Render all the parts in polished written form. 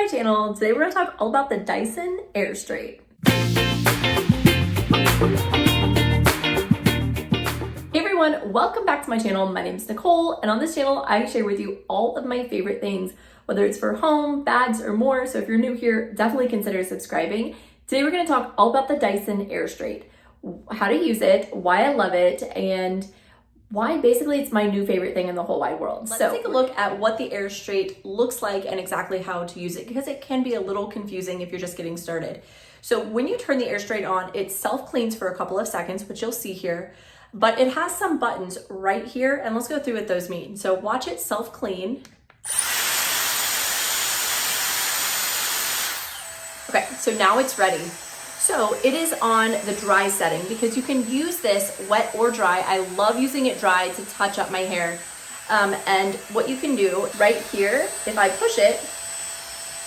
my channel. Today we're gonna talk all about the Dyson Airstrait. Hey everyone, welcome back to my channel. My name is Nicole, and on this channel I share with you all of my favorite things, whether it's for home, bags, or more. So if you're new here, definitely consider subscribing. Today we're gonna talk all about the Dyson Airstrait, how to use it, why I love it, and why basically it's my new favorite thing in the whole wide world. Let's take a look at what the Airstrait looks like and exactly how to use it, because it can be a little confusing if you're just getting started. So when you turn the Airstrait on, it self-cleans for a couple of seconds, which you'll see here, but it has some buttons right here, and let's go through what those mean. So watch it self-clean. Okay, so now it's ready. So it is on the dry setting because you can use this wet or dry. I love using it dry to touch up my hair. And what you can do right here, if I push it,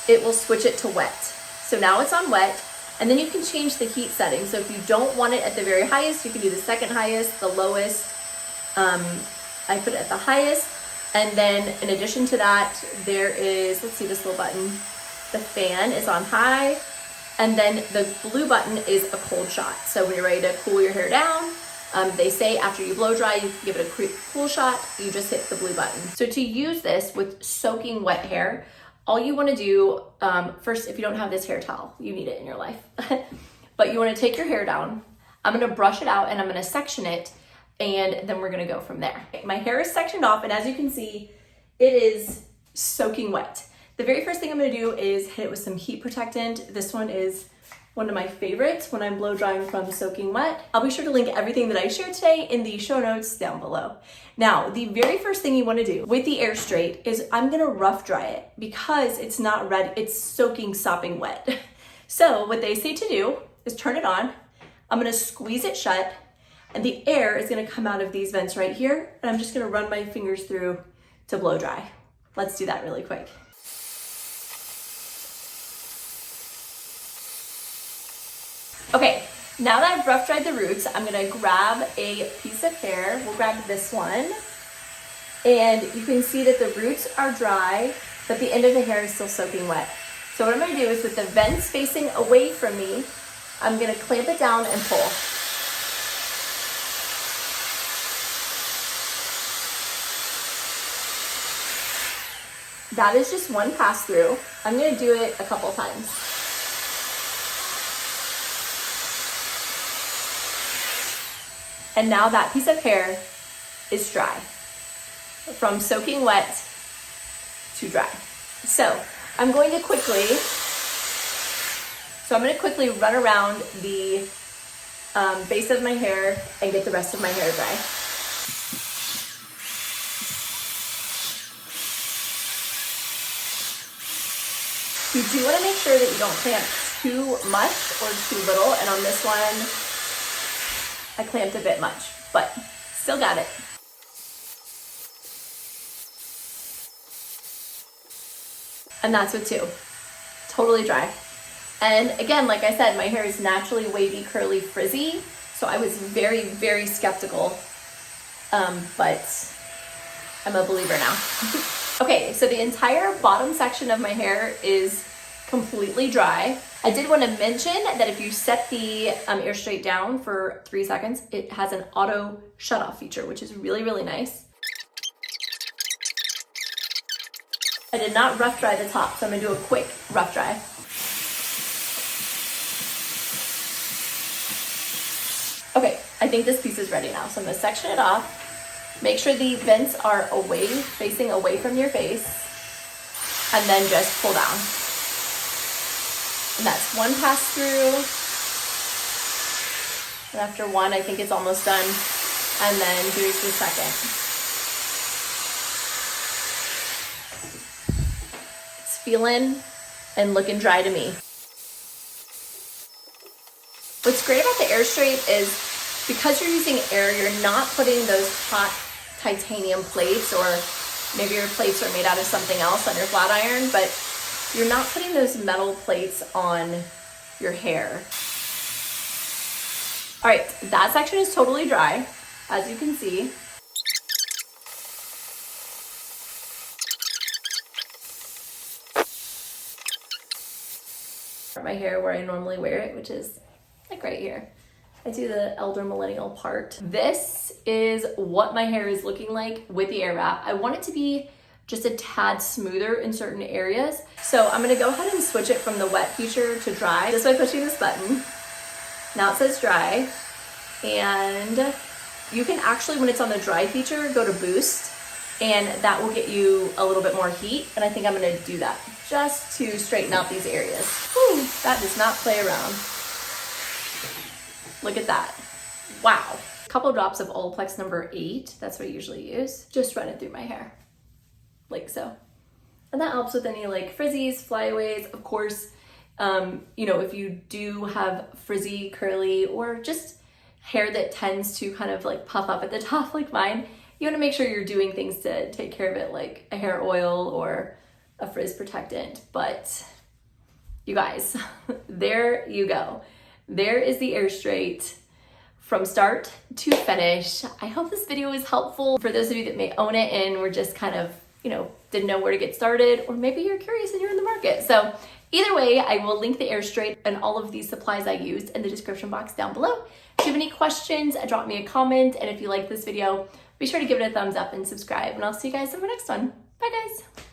it will switch it to wet. So now it's on wet, and then you can change the heat setting. So if you don't want it at the very highest, you can do the second highest, the lowest. I put it at the highest. And then in addition to that, there is, let's see this little button. The fan is on high. And then the blue button is a cold shot. So when you're ready to cool your hair down, they say after you blow dry, you give it a cool shot, you just hit the blue button. So to use this with soaking wet hair, all you wanna do, first, if you don't have this hair towel, you need it in your life. But you wanna take your hair down, I'm gonna brush it out and I'm gonna section it, and then we're gonna go from there. My hair is sectioned off, and as you can see, it is soaking wet. The very first thing I'm gonna do is hit it with some heat protectant. This one is one of my favorites when I'm blow drying from soaking wet. I'll be sure to link everything that I shared today in the show notes down below. Now, the very first thing you wanna do with the Airstrait is I'm gonna rough dry it because it's not ready, it's soaking, sopping wet. So what they say to do is turn it on. I'm gonna squeeze it shut, and the air is gonna come out of these vents right here, and I'm just gonna run my fingers through to blow dry. Let's do that really quick. Okay, now that I've rough dried the roots, I'm gonna grab a piece of hair. We'll grab this one. And you can see that the roots are dry, but the end of the hair is still soaking wet. So what I'm gonna do is, with the vents facing away from me, I'm gonna clamp it down and pull. That is just one pass through. I'm gonna do it a couple times. And now that piece of hair is dry, from soaking wet to dry. So I'm going to quickly run around the base of my hair and get the rest of my hair dry. You do want to make sure that you don't clamp too much or too little, and on this one, I clamped a bit much, but still got it. And that's with two. Totally dry. And again, like I said, my hair is naturally wavy, curly, frizzy, so I was very, very skeptical, but I'm a believer now. Okay, so the entire bottom section of my hair is completely dry. I did want to mention that if you set the Airstrait down for 3 seconds, it has an auto shut-off feature, which is really, really nice. I did not rough dry the top, so I'm gonna do a quick rough dry. Okay, I think this piece is ready now, so I'm gonna section it off. Make sure the vents are away, facing away from your face, and then just pull down. And that's one pass through. And after one, I think it's almost done. And then here's the second. It's feeling and looking dry to me. What's great about the Airstrait is because you're using air, you're not putting those hot titanium plates, or maybe your plates are made out of something else on your flat iron, but you're not putting those metal plates on your hair. All right, that section is totally dry, as you can see. My hair where I normally wear it, which is like right here. I do the elder millennial part. This is what my hair is looking like with the air wrap. I want it to be just a tad smoother in certain areas. So I'm gonna go ahead and switch it from the wet feature to dry just by pushing this button. Now it says dry. And you can actually, when it's on the dry feature, go to boost, and that will get you a little bit more heat. And I think I'm gonna do that just to straighten out these areas. Whew, that does not play around. Look at that. Wow. A couple drops of Olaplex number 8, that's what I usually use. Just run it through my hair, like so. And that helps with any like frizzies, flyaways. Of course, you know, if you do have frizzy, curly, or just hair that tends to kind of like puff up at the top like mine, you want to make sure you're doing things to take care of it, like a hair oil or a frizz protectant. But you guys, there you go. There is the Airstrait from start to finish. I hope this video is helpful for those of you that may own it and were just kind of, you know, didn't know where to get started, or maybe you're curious and you're in the market. So either way, I will link the Airstrait and all of these supplies I used in the description box down below. If you have any questions, drop me a comment. And if you like this video, be sure to give it a thumbs up and subscribe. And I'll see you guys in the next one. Bye guys.